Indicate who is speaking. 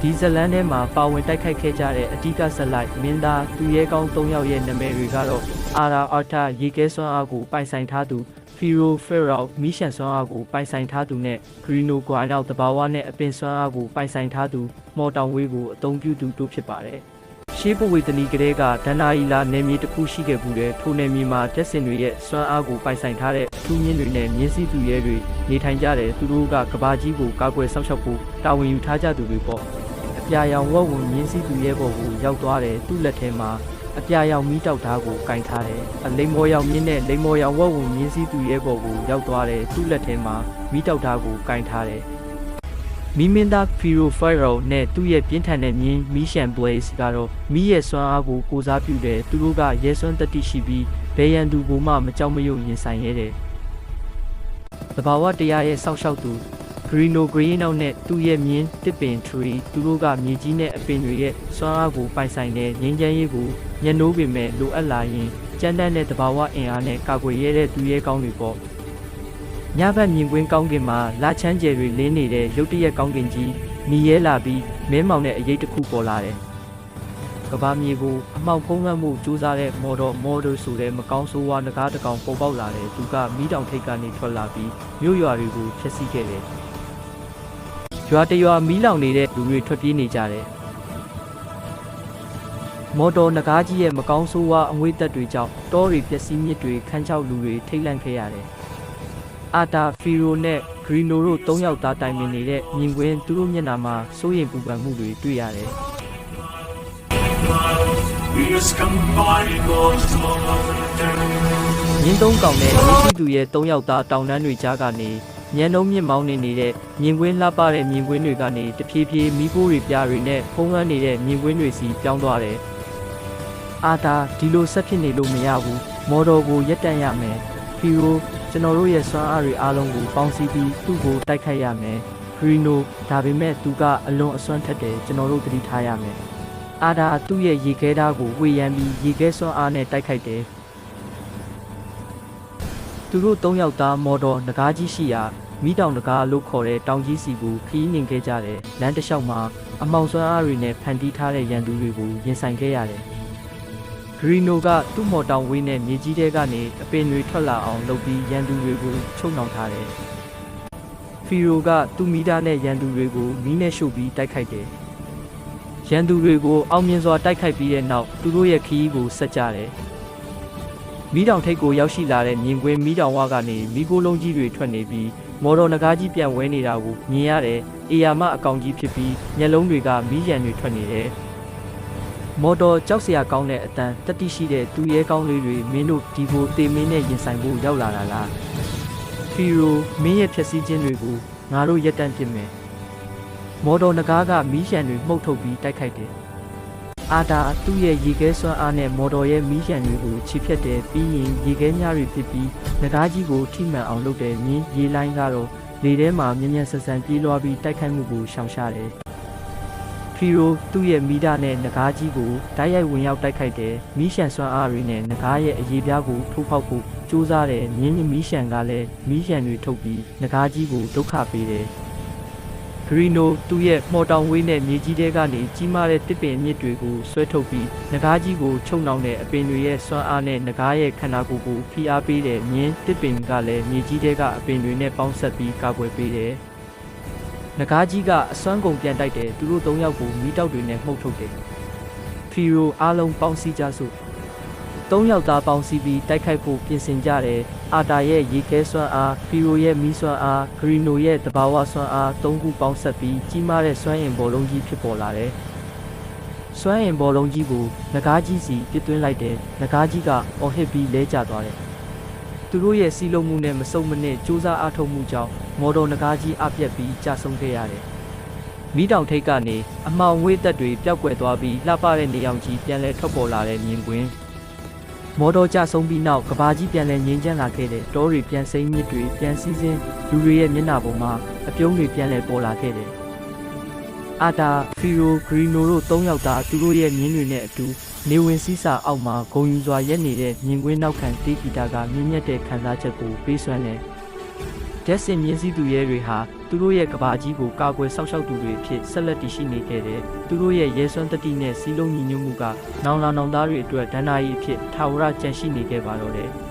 Speaker 1: ဒီဇလန်ထဲမှာပါဝင်တိုက်ခိုက်ခဲ့ကြတဲ့အဓိကဇက်လိုက်မင်းသားသူရဲကောင်း၃ယောက်ရဲ့နာမည်တွေကတော့အာရာအော်တာရေကဲစွမ်းအားကိုပိုင်ဆိုင်ထားသူဖီရိုဖယ်ရောမီရှန်စွမ်းအားကိုပိုင်ဆိုင်ထားသူနဲ့ဂရီနိုကွာနောက်တဘာဝနဲ့အပင်စွမ်းအားကိုပိုင်ဆိုင်ထားသူမော်တောင်ဝေးကိုအသုံးပြုသူတို့ဖြစ်ပါတယ်ရှေးပဝေတနီကလေးကဒန္နာအီလာနယ်မြေတစ်ခုရှိခဲ့မှုတဲ့ထိုနယ်မြေမှာတက်စင်တွေရဲ့စွမ်းအားကိုပိုင်ဆိုင်ထားတဲ့အထူးမြင့်တွေနဲ့မြင်းစည်းသူရဲတွေနေထိုင်ကြတဲ့သူတို့ကကဘာကြီးကိုကာကွယ်စောင့်ရှောက်ဖို့တာဝန်ယူထားကြသူတွေပေါ့အပြာရောင်ဝက်ဝင်မြင်းစည်းသူရဲဘော်ကိုရောက်သွားတယ်သူ့လက်ထဲမှာအပြာရောင်မီးတောက်သားကိုကင်ထားတယ်အလိမ္မော်ရောင်မြင်းနဲ့လိမ္မော်ရောင်ဝက်ဝင်မြင်းစည်းသူရဲဘော်ကိုရောက်သွားတယ်သူ့လက်ထဲမှာမီးတောက်သားကိုကင်ထားတယ်မီမင်းသားဖီရိုဖယ်ရိုနဲ့သူ့ရဲ့ပြင်းထန်တဲ့မြင်းမီရှန်ဘလေ့စ်ကတော့မီးရဲ့စွမ်းအားကိုကိုစားပြုတယ်သူတို့ကရဲစွမ်းတတိရှိပြီးဘယ်ရန်သူကိုမှမကြောက်မရွံ့ရင်ဆိုင်ရဲတယ်တဘာဝတရားရဲ့စောက်ရှောက်သူဂရီနိုဂရီနောက်နဲ့သူ့ရဲ့မြင်းတစ်ပင်ထရီသူတို့ကမြေကြီးနဲ့အပင်တွေရဲ့စွမ်းအားကိုပိုင်ဆိုင်တဲ့ငင်းချမ်းရေးကိုညှနိုးပေမဲ့လိုအပ်လာရင်ကြမ်းတမ်းတဲ့တဘာဝအင်အားနဲ့ကာကွယ်ရတဲ့သူရဲကောင်းတွေပေါ့ညဘက်မြင်ကွင်းကောင်းကင်မှာလာချမ်းကျယ်တွေလင်းနေတဲ့ရုတ်တရက်ကောင်းကင်ကြီးမြည်ရဲလာပြီးမဲမောင်တဲ့အရေးတစ်ခုပေါ်လာတယ်ကဘာမြေကိုအမှောက်ဖုံးလွှမ်းမှုစူးစမ်းတဲ့မော်ဒယ်ဆိုတဲ့မကောင်းဆိုးဝါးငကားတစ်ကောင်ပေါ်ပေါက်လာတယ်သူကမီးတောင်ထိပ်ကနေထွက်လာပြီးမြို့ရွာတွေကိုဖျက်ဆီးခဲ့တယ်ရွာတရွာမီးလောင်နေတဲ့လူတွေထွက်ပြေးနေကြတယ်မော်တော်ငကားကြီးရဲ့မကောင်းဆိုးဝါးအငွေ့သက်တွေကြောင့်တောတွေပျက်စီးမြစ်တွေခန်းချောက်လူတွေထိတ်လန့်ခဲ့ရတယ်အာတာဖီရိုနဲ့ဂရီနိုတို့၃ယောက်သားတိုင်ပင်နေတဲ့မြင်ကွင်းသူတို့မျက်နှာမှာစိုးရိမ်ပူပန်မှုတွေတွေ့ရတယ်မြင်းသုံးကောင်နဲ့ရေးရှိသူရဲ့၃ယောက်သားတောင်တန်းတွေကြားကနေညံနှုံးမြင့်မောင်းနေတဲ့မြင်ကွင်းလှပတဲ့မြင်ကွင်းတွေကနေတဖြည်းဖြည်းမီးဖိုးတွေပြားတွေနဲ့ဖုံးလွှမ်းနေတဲ့မြင်ကွင်းတွေစီပြောင်းသွားတယ်အာတာဒီလိုဆက်ဖြစ်နေလို့မရဘူးမော်တော်ကိုရက်တန့်ရမယ်ဖီရိုကျွန်တော်တို့ရဲ့စွမ်းအားတွေအားလုံးကိုပေါင်းစည်းပြီးသူ့ကိုတိုက်ခိုက်ရမယ်ဂရီနိုဒါပေမဲ့သူကအလွန်အစွမ်းထက်တယ်ကျွန်တော်တို့သတိထားရမယ်အာဒါသူ့ရဲ့ရေခဲသားကိုဝေယမ်းပြီးရေခဲစွမ်းအားနဲ့တိုက်ခိုက်တယ်သူတို့၃ယောက်သားမော်တော်ငကားကြီးရှိရာမိတောင်ငကားလို့ခေါ်တဲ့တောင်ကြီးစီကိုခီးနှင်ခဲ့ကြတယ်လမ်းတစ်လျှောက်မှာအမောင်စွမ်းအားတွေနဲ့ဖန်တီးထားတဲ့ရန်သူတွေကိုရင်ဆိုင်ခဲ့ရတယ်ဂရီနိုကသူ့မော်တောင်ဝေးနဲ့မြေကြီးတဲကနေအပင်တွေထွက်လာအောင်လုပ်ပြီးရန်သူတွေကိုချုပ်နှောင်ထားတယ်ဖီရိုကသူ့မိသားနဲ့ရန်သူတွေကိုမီးနဲ့ရှို့ပြီးတိုက်ခိုက်တယ်ရန်သူတွေကိုအောင်မြင်စွာတိုက်ခိုက်ပြီးတဲ့နောက်သူတို့ရဲ့ခီးကိုဆက်ကြတယ်မီးတောင်ထိပ်ကိုရောက်ရှိလာတဲ့မြင်ကွင်းမီးတောင်ဝကနေမီးခိုးလုံးကြီးတွေထွက်နေပြီးမော်တော်ငကားကြီးပြန်ဝဲနေတာကိုမြင်ရတယ်အေယာမအကောင်ကြီးဖြစ်ပြီးမျက်လုံးတွေကမီးရန်တွေထွက်နေတယ်မော်တော်ကြောက်စရာကောင်းတဲ့အတန်တတိရှိတဲ့သူရဲကောင်းလေးတွေမင်းတို့ဒီကိုတေမင်းနဲ့ရင်ဆိုင်ဖို့ရောက်လာတာလားဖီရိုမင်းရဲ့ဖြက်စီးခြင်းတွေကိုငါတို့ရက်တန့်ပြစ်မယ်မော်တော်ငကားကမီးရန်တွေမှုတ်ထုတ်ပြီးတိုက်ခိုက်တယ်အာတာသူ့ရဲ့ရေခဲစွမ်းအားနဲ့မော်တော်ရဲ့မီးရန်တွေကိုချီဖြတ်တယ်ပြီးရင်ရေခဲညတွေဖြစ်ပြီးငကားကြီးကိုထိမှန်အောင်လုပ်တဲ့မြင်းရေလိုင်းကတော့လေထဲမှာမြ мян ဆန်ဆန်ပြေးလွှားပြီးတိုက်ခိုက်မှုကိုရှောင်ရှားတယ်ဖီရိုသူ့ရဲ့မီးတာနဲ့ငကားကြီးကိုတိုက်ရိုက်ဝင်ရောက်တိုက်ခိုက်တယ်မီးရှန်စွမ်းအားတွေနဲ့ငကားရဲ့အရေးပြားကိုထိုးဖောက်ဖို့ကြိုးစားတယ်မြင်းမီးရှန်ကလည်းမီးရှန်တွေထုတ်ပြီးငကားကြီးကိုဒုက္ခပေးတယ်ဂရီနိုသူ့ရဲ့မော်တောင်ဝေးနဲ့မြေကြီးတဲကနေကြီးမားတဲ့တစ်ပင်မြစ်တွေကိုဆွဲထုတ်ပြီးငကားကြီးကိုချုပ်နှောင်တဲ့အပင်တွေရဲ့စွမ်းအားနဲ့ငကားရဲ့ခန္ဓာကိုယ်ကိုဖိအားပေးတဲ့မြင်းတစ်ပင်ကလည်းမြေကြီးတဲကအပင်တွေနဲ့ပေါင်းဆက်ပြီးကာကွယ်ပေးတယ်ငကားကြီးကအစွမ်းကုန်ပြန်တိုက်တယ်သူတို့၃ယောက်ကိုမီးတောက်တွေနဲ့မှုတ်ထုတ်တယ်ဖီရိုအားလုံးပေါင်းစည်းကြစို့၃ယောက်သားပေါင်းစည်းပြီးတိုက်ခိုက်ဖို့ပြင်ဆင်ကြတယ်အာတာရဲ့ရေခဲစွမ်းအားဖီရိုရဲ့မီးစွမ်းအားဂရီနိုရဲ့တဘာဝစွမ်းအား၃ခုပေါင်းဆက်ပြီးကြီးမားတဲ့စွမ်းအင်ဘောလုံးကြီးဖြစ်ပေါ်လာတယ်စွမ်းအင်ဘောလုံးကြီးကိုငကားကြီးစီပစ်သွင်းလိုက်တယ်ငကားကြီးကအော်ဟစ်ပြီးလဲကျသွားတယ်သူတို့ရဲ့စီလုံးမှုနဲ့မစုံမနစ်စူးစမ်းအားထုတ်မှုကြောင့်မော်တော်ငကားကြီးအပြက်ပြီးကျဆုံးခဲ့ရတယ်မီးတောင်ထိပ်ကနေအမှောင်ငွေ့သက်တွေပျောက်ကွယ်သွားပြီးလှပတဲ့နေအောင်ကြီးပြန်လဲထွက်ပေါ်လာတဲ့မြင်ကွင်းမော်တော်ကြဆုံးပြီးနောက်ကဘာကြီးပြန်လဲငြိမ်းချမ်းလာခဲ့တဲ့တောတွေပြန်စိမ့်မြစ်တွေပြန်စီးစင်းလူတွေရဲ့မျက်နှာပေါ်မှာအပြုံးတွေပြန်လဲပေါ်လာခဲ့တယ်အာတာဖီရိုဂရီနိုတို့၃ယောက်သားသူတို့ရဲ့မြင်းတွေနဲ့အတူနေဝင်စီးစာအောက်မှာဂုံယူစွာရက်နေတဲ့မြင်ကွင်းနောက်ခံတေးဂီတာကမြင့်မြတ်တဲ့ခံစားချက်ကိုပေးစွမ်းတယ်ဒက်ဆင်မြင်းစည်းသူရဲတွေဟာ သူတို့ရဲ့ကဘာကြီးကိုကာကွယ်စောင့်ရှောက်သူတွေဖြစ်ဆက်လက်တည်ရှိနေခဲ့တယ်။သူတို့ရဲ့ရဲစွမ်းတတိနဲ့စီးလုံးညီညွတ်မှုကနောင်လာနောင်သားတွေအတွက်ဒဏ္ဍာရီအဖြစ်ထာဝရကြန့်ရှိနေခဲ့ပါတော့တယ်။